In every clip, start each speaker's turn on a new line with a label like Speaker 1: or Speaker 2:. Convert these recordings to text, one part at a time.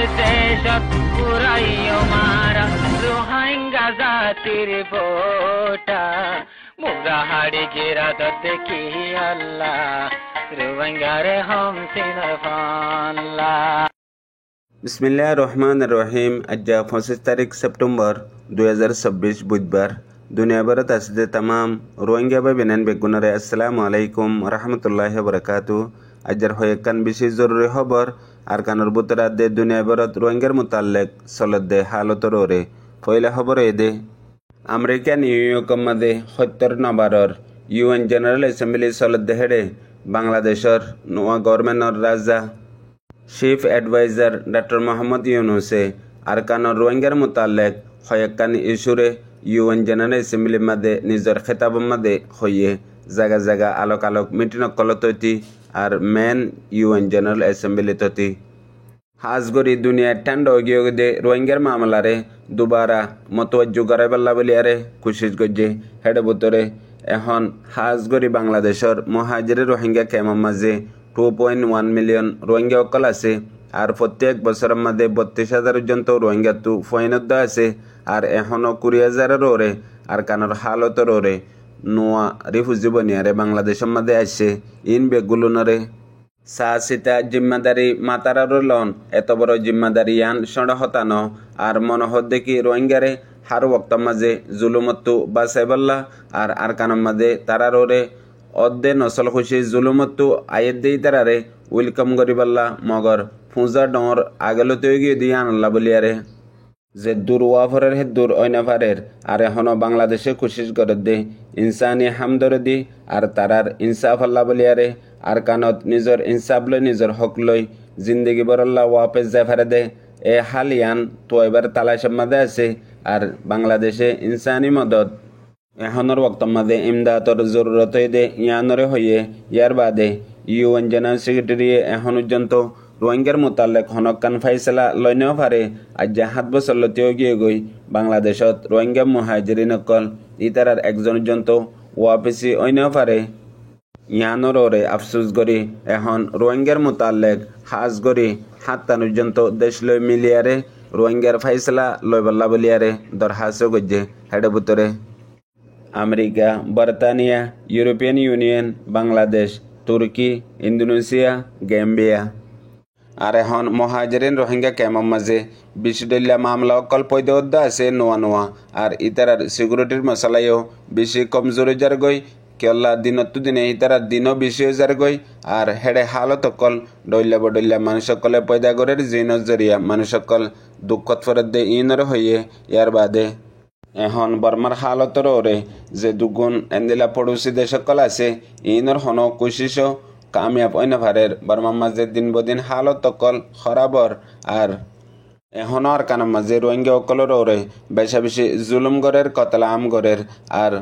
Speaker 1: দেশত পুরাইও মারা রোহিঙ্গা জাতির বোটা মুগাহাড়ি গিরাত দেখি আল্লাহ রোহিঙ্গারে হম সিনার ফাল্লা।
Speaker 2: বিসমিল্লাহির রহমানির রহিম। আজ 25 তারিখ সেপ্টেম্বর 2026 বুধবার। দুনিয়াভরত আছে তামাম রোহিঙ্গা ভাই বেনেন বেগুনারে আসসালামু আলাইকুম রহমতুল্লাহি বারাকাতু। আজের হয়েকান বেশি জরুরি খবর আর কানুর বুতরা দে দুনিয়াভরত রোহিঙ্গার মুতাল্লেক চলত দে হালতর ওরে পয়লা খবর এদে আমেরিকা নিউইয়র্ক মাদে ৭০ নম্বরর UN জেনারেল অ্যাসেম্বলি চলত দে হেডে বাংলাদেশর নোয়া গভর্নমেন্টর রাজা চিফ এডভাইজার ডক্টর মোহাম্মদ ইউনুসে আরকানোর রোহিঙ্গার মুতাল্লেক হয়েকান ইস্যুরে UN জেনারেল অ্যাসেম্বলি মাদে নিজের খেতাব মাদে হইয়ে জায়গা জায়গা আলোক আলোক মিটিং কলততি আর মেন UN জেনারেল অ্যাসেম্বলি ততি হাজগরি দুনিয়ার ঠান্ডা গিয়ে দে রোহিঙ্গার মামলারে দুবারা মতওয়াজ্জু করাইবাল্লা বলিয়ারে কুশিস গজ্জে হেডে বুতরে এখন হাজগরি বাংলাদেশর মহাজিরে রোহিঙ্গা ক্যাম্পের মাঝে 2.1 মিলিয়ন রোহিঙ্গা অকল আছে আর প্রত্যেক বছরের মধ্যে 32,000 পর্যন্ত রোহিঙ্গা তু ফয়নদ্দ আছে আর এখনো 20,000 ওরে আর কানোর হালতর ওরে নোয়া রিফুজি বনিয়ারে বাংলাদেশের মধ্যে আসছে ইন বেগুলুনরে সাহসিতা জিম্মাদারি মাতারার লন এত বড় জিম্মাদারি ইয়ান সড় হতানো আর মনোহর দেখি রোহিঙ্গারে হার ওক্ত মাঝে জুলুমত্তু বাসাইবাল্লা আর কানোর মাঝে তারার ওরে অর্ধে নসল খুশি জুলুমত্তু আয়ের দেই তারারে ওয়েলকাম করিবাল্লা মগর ফুঁজা ডর আগলতে গিয়ে দিয়ে আনল্লা বলিয়ারে যে দূর ওয়াফরের হে দূর অইনাফারের আর এখনো বাংলাদেশে কোশিশ করে দে ইনসানি হামদরে দি আর তারার ইনসাফ আল্লাহ বলিয়ারে আর কানত নিজের ইনসাফ লই নিজের হক লই জিন্দগি বরল্লা ওয়াপেস জাফারে দে এ হালিয়ান তো এবার তালাশের মাঝে আছে আর বাংলাদেশে ইনসানি মদত এখনের ওক্ত মাঝে ইমদাদর জরুরত দে ইয়ানরে হইয়ে ইয়ার বাদে UN জেনারেল সেক্রেটারি এখন পর্যন্ত রোহিঙ্গার মোতালেক হনকান ফাইসলা লইনেও পারে আজ 7 বছর লতেও গিয়ে গই বাংলাদেশত রোহিঙ্গা মুহাজিরিন অকল ইতারার একজন পর্যন্ত ওয়াপিসি অইনেও পারে ইয়ানোর ওরে আফসুস করি এখন রোহিঙ্গার মোতালেক হাজ করি 7 পর্যন্ত দেশ লই মিলিয়ারে রোহিঙ্গার ফাইসলা লইবাল্লা বলিয়ারে দরখাস্ত গজ্জে হেডে বুতরে আমেরিকা, বর্তানিয়া, ইউরোপিয়ান ইউনিয়ন, বাংলাদেশ, তুর্কি, ইন্দোনেশিয়া, গ্যাম্বিয়া আর এখন মহাজিরিন রোহিঙ্গা ক্যাম্পের মাঝে বিশডল্লা মামলা অকল পৈদদ্দা আছে নোয়া নোয়া আর ইতারার সিকিউরিটির মশলাইও বেশি কমজোরি যার গই কেল্লা দিনত দিনে ইতারার দিনও বেশি যার গই আর হেডে হালত অকল ডল্লা বডল্লা মানুষ সকলে পয়দা করের জিনত জরিয়া মানুষ সকল দুঃখত ফরত দে ইনর হইয়ে ইয়ার বাদে এখন বর্মার হালতর ওরে যে দুগুণ এন্দিলা পড়োশি দেশ সকল আছে ইনর হন কোশিস কামিয়াব অইনভারের বর্মার মাঝে দিন বদিন হালত অকল খরাবর আর এখনো আর কানার মাঝে রোহিঙ্গা অকলর ওরে বেশা বেশি জুলুম গড়ের কতলা আম গড়ের আর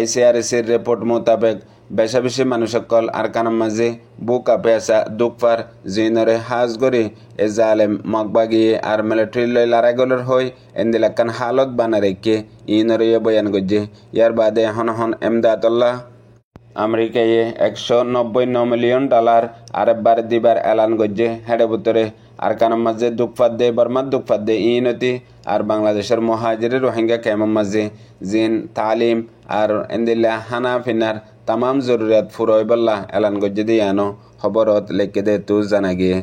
Speaker 2: ICRCর রিপোর্ট মোতাবেক বেশা বেশি মানুষ সকল আর কানার মাঝে বুক আপে আসা দুঃখপার জিনরে হাজ গড়ি এ জালেম মগবাগিয়ে আর মিলিটারি লই লড়াইগুলোর হই এন্দিলাকান হালত বানা রেখে ইনরে বয়ান গজ্জে ইয়ার বাদে এখন এমদাদুল্লাহ আমেরিকায় $199 মিলিয়ন আরেকবার দিবার এলান গজ্জে হেডে বুতরে আর কানার মাঝে দুঃখপাত দে বর্মার দুঃখপাত দে ইনতি আর বাংলাদেশের মহাজিরে রোহিঙ্গা ক্যাম্পের মাঝে জিন তালিম আর এন্দিল্লা হানা ফিনার তামাম জরুরিয়াত ফুরইবাল্লা এলান গজ্জে দিয়ে আনো খবরত লেখে দে তু জানা গিয়ে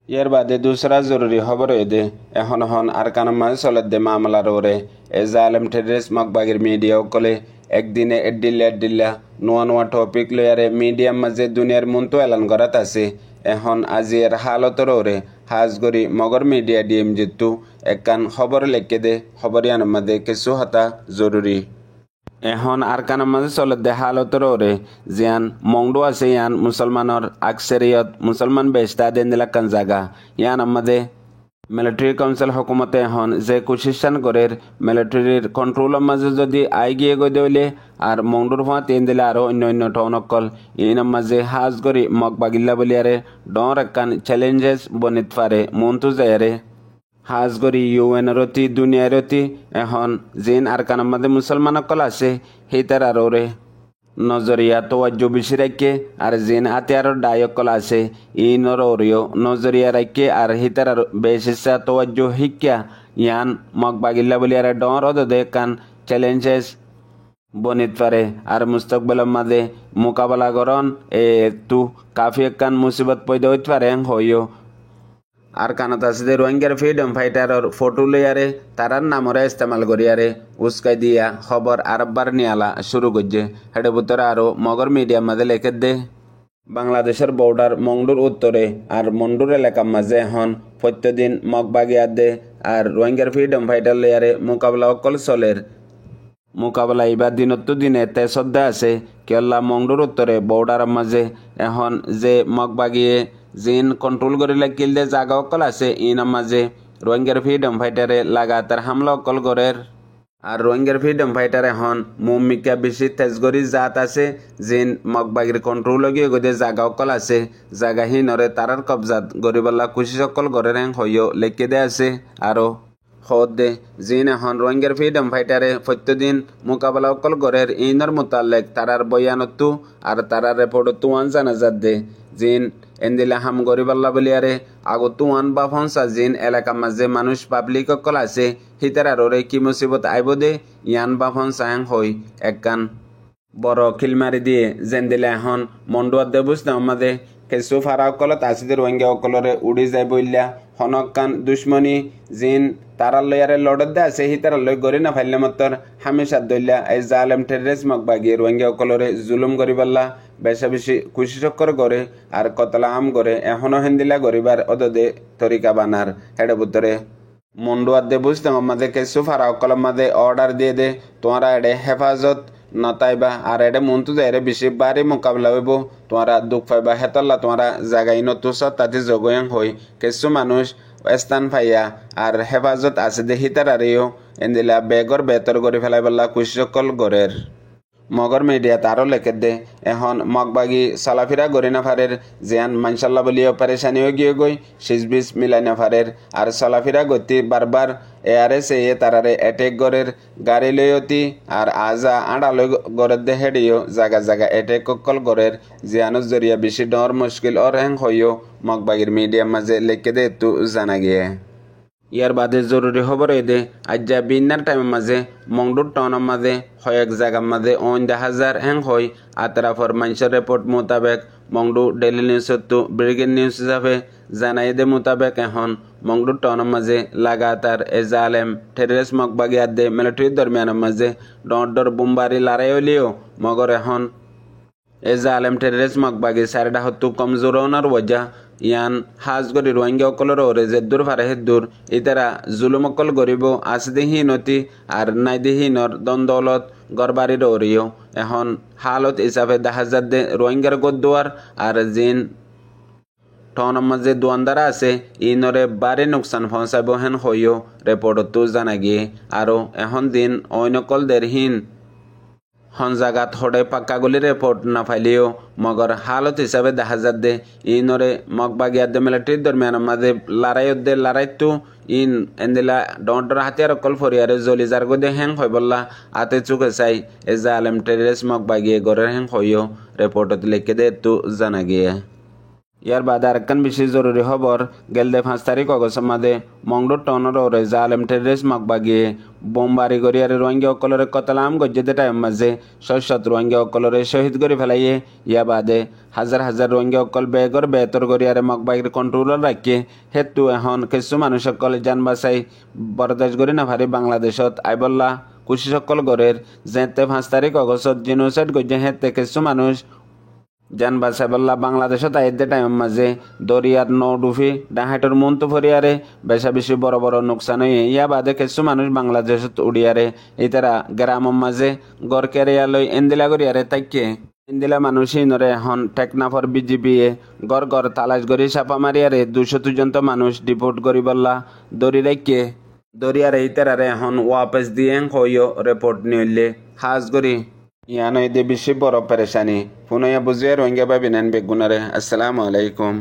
Speaker 2: ইয়ার বাদে দুসরা জরুরি খবর দে এখন আর কানার মাঝে চলত দে মামলার ওরে এ জালেম টেররিস্ট মগবাগির মিডিয়া কলে একদিনে এডিল্লা নোয়া নোয়া টপিক লয়ারে মিডিয়ার মাঝে দুনিয়ার মনতো এলান করাত আছে এখন আজির হালতর ওরে হাজগরি মগর মিডিয়া ডিএম জিতু একান খবর লেখে দে খবরিয়ান মাঝে কিছু হতা জরুরি এখন আর কানার মাঝে চলত দে হালতর ওরে জিয়ান মংডু আছে ইয়ান মুসলমানর আকসেরিয়ত মুসলমান বেশতা দেন দিলাকান জাগা ইয়ান আমাদের মিলিটারি কাউন্সিল হকুমতে এখন যে কুশিষ্ঠান করে মিলিটারির কন্ট্রোলের মাঝে যদি আই গিয়ে গই দিলে আর মংডুর ফাঁ তেন দিলে আরও অন্য টাউন অকল ইনার মাঝে হাজ করি মগ বাগিল্লা বলিয়ারে ডর একান চ্যালেঞ্জেস বনিত পারে মনতু যায়ারে হাজ করি UN-রতি দুনিয়ারতি এখন জিন আর কানার মাঝে মুসলমান অকল আছে সেই তার আরও রে নজরিয়া তোয়াজ্জু বেশি রাখে আর জিন আতিয়ারর ডায়কল আছে ইনর ওরিও নজরিয়া রাখে আর হিতার বেশিসা তোয়াজ্জু শিক্ষা ইয়ান মগবাগিল্লা বলি আর ডর অদে কান চ্যালেঞ্জেস বনিত পারে আর মুস্তকবেলের মাঝে মোকাবেলা করন একটু কাফি কান মুসিবত পয়দা হইতে পারে হইও আর কানত আছে যে রোহিঙ্গার ফ্রিডম ফাইটারর ফটো লইয়ারে তারার নামরে ইস্তেমাল করিয়ারে উস্কাই দিয়া খবর আরববার নিয়ালা শুরু করছে হেডে ভিতরে আরো মগর মিডিয়ার মাঝে লেখে দে বাংলাদেশের বর্ডার মংডুর উত্তরে আর মন্ডুর এলাকার মাঝে এখন প্রত্যেকদিন মগবাগিয়া দে আর রোহিঙ্গার ফ্রিডম ফাইটার লইয়ারে মোকাবেলা অকল চলের মোকাবেলা এবার দিনতো দিনে তে শ্রদ্ধা আছে কেল্লা মংডুর উত্তরে বর্ডারের মাঝে এখন যে মগবাগিয়ে জিন কন্ট্রোল করে লাগিল দে জায়গা অকল আছে ইনার মাঝে রোহিঙ্গার ফ্রিডম ফাইটারে লাগাতার হামলা অকল করের আর রোহিঙ্গার ফ্রিডম ফাইটার এখন মুমিকা বেশি তেজগরি জাত আছে জিন মগবাগির কন্ট্রোল গিয়ে গদে জায়গা অকল আছে জায়গাহীনরে তারার কবজাত গরিবাল্লা কুশি সকল গরের হইও লেখে দে আছে আরো খোদ দে জিন এখন রোহিঙ্গার ফ্রিডম ফাইটারে প্রত্যেকদিন মোকাবেলা অকল গরের ইনর মোতালেক তারার বয়ানতু আর তারার রেপোর্টতু ওয়ান জানাজাত দে জিন এন্দিলা হাম গরিবাল্লা বলিয়ারে আগতু ওয়ান বা ফনসা জিন এলাকা মাঝে মানুষ পাবলিক অকল আছে হিতারারে কি মুসিবত আইব দে ইয়ান বা ফনসা হই একখান বড় খিলমারি দিয়ে জেন্দিলা এখন মন্ডুয়ার দে বুঝতে আমাদের কিছু ফারা অকলত আসিদের রোহিঙ্গা অকলরে উড়ি যায় বললা হনকান দুশ্মনী জিন তারার লয়ারে লড়ত দে আছে হিতারার লই গড়ি না ফাইলে মতর হামেশা দইলা এই জালেম টেররিস্ট মগবাগি রোহিঙ্গা অকলরে জুলুম করিবাল্লা বেশা বেশি খুশি চক্কর করে আর কতলা আম করে এখনো হেন্দিলা গরিবার অদদে তরিকা বানার হেডে বুতরে মন্ডুয়ার দে বুঝতাম আমাদের কিছু ফারা অকলের মাঝে অর্ডার দিয়ে দে তোমরা এডে হেফাজত নতাইবা আর এডে মন্তু দেয় বেশি বাড়ি মোকাবিলা হইব তোমরা দুঃখ পাইবা হেতল্লা তোমরা জায়গায় নতুস তাতে জগয়াং হই কিছু মানুষ স্থান পাইয়া আর হেফাজত আছে দে হিতারারেও এন্দিলা বেগর বেতর করে ফেলাই বললা কুশি সকল গরের মগর মিডিয়া তারও লেখে দে এখন মগবাগি চলাফিরা গড়ি নাফারের জিয়ান মানসাল্লা বলিও পারেশানিও গিয়ে গই সিজবিজ মিলাই নাফারের আর চলাফিরা গতি বারবার এআরএস এ তারারে অ্যাটেক গড়ের গাড়ি লইতি আর আজা আড়ালই গড়ের দে হেডিও জায়গা জায়গা অ্যাটেক কল গড়ের জিয়ানোর জরিয়া বেশি ডর মুশকিল অর হ্যাং হইও মগবাগির মিডিয়ার মাঝে লেখে দে একটু জানা গিয়ে ইয়ার বাদে জরুরি খবর দে আজ্জা বিন্নার টাইমের মাঝে মংডুর টাউনের মাঝে কয়েক জায়গার মাঝে 50,000 হ্যাং হয় আতরাফর মানুষের রিপোর্ট মোতাবেক মংডু ডেইলি নিউজতো ব্রিগেড নিউজ হিসাবে জানাই দে মোতাবেক এখন মংডুর টাউনের মাঝে লাগাতার এ জালেম টেররিস্ট মগবাগিয়ার দে মিলিটারির দরমিয়ানের মাঝে ডর বোমবারি লড়াই হলিও মগর এখন এ জালেম টেররিস্ট মগবাগি সারিডা হত্তু কমজোর হওয়ার ওজা ইয়ান হাজ গরি রোহিঙ্গা অকলর ওরে যে দূর ফারে দূর ইতারা জুলুম অকল গরিব আসদিহীনতি আর নাইদিহীনর দ্বন্দ্বলত গড়বাড়ির ওরিও এখন হালত হিসাবে দেখা দে রোহিঙ্গার গদ্দুয়ার আর জিন টনের মাঝে দোয়ানদারা আছে ইনরে বারে নোকসান পৌঁছাব হেন হইও রিপোর্টতো জানা গিয়ে আরও এখন দিন অইনকল দেরহীন হন জাগাত হড়ে পাক্কাগুলি রিপোর্ট না ফাইলেও মগর হালত হিসাবে দেখা দে ইনরে মগবাগিয়ার দে মিলিটারির দরমিয়ানের মাঝে লড়াইতো ইন এন্দিলা ডর হাতিয়ার অকল ফরিয়ারে জলি যার গদে হ্যাং হয় বললা আতে চুকে চাই এ জালেম টেররিস্ট মগবাগিয়ে গড়ের হ্যাং হইও রিপোর্টত লিখে দে একটু জানা গিয়ে ইয়ার বাদে আরেকখান বেশি জরুরি খবর গেলদে 5 তারিখ অগস্টের মাঝে মংডুর টাউনের ওরে জালেম টেররিস্ট মগবাগিয়ে বোমবারি গড়িয়ারে রোহিঙ্গা অকলরে কতলাম গজ্জেতে টাইম মাঝে 600 রোহিঙ্গা অকলরে শহীদ করে ফেলাইয়ে ইয়া বাদে হাজার হাজার রোহিঙ্গা অকল বেগর বেতর গড়িয়ারে মগবাগির কন্ট্রোলার রাখে হেতু এখন কিছু মানুষ সকল যান বাসাই বরদাস্ত করি না পারি বাংলাদেশত আইবল্লা কুশি সকল গড়ের যেতে 5 তারিখ অগস্টত জিনোসাইড গজ্জে হেতে কিছু মানুষ জান বাসাইবল্লা বাংলাদেশত আইতে টাইমের মাঝে দরিয়ার নৌডুফি ডাহাইটর মন্তু ফরিয়ারে বেশা বেশি বড় বড় নোকসান হয়ে ইয়া বাদে কিছু মানুষ বাংলাদেশত উড়িয়ারে ইতারা গ্রামের মাঝে গড় কেরিয়ালই এন্দিলা করিয়ারে তাইকে ইন্দিলা মানুষ ইনরে এখন টেকনাফর বিজিবি গড় গড় তালাশ গড়ি চাপা মারিয়ারে 200 জন্ত মানুষ ডিপোর্ট করি বললা দরি রেখে দরিয়ারে ইতারারে এখন ওয়াপস দিয়ে হইও রিপোর্ট নিলে হাজ গড়ি ইয়ানো এদে বেশি বড় পেরেশানি পুনয়া বুঝিয়ে রোহিঙ্গা ভাবি নেন বেগুনারে। আসসালামু আলাইকুম।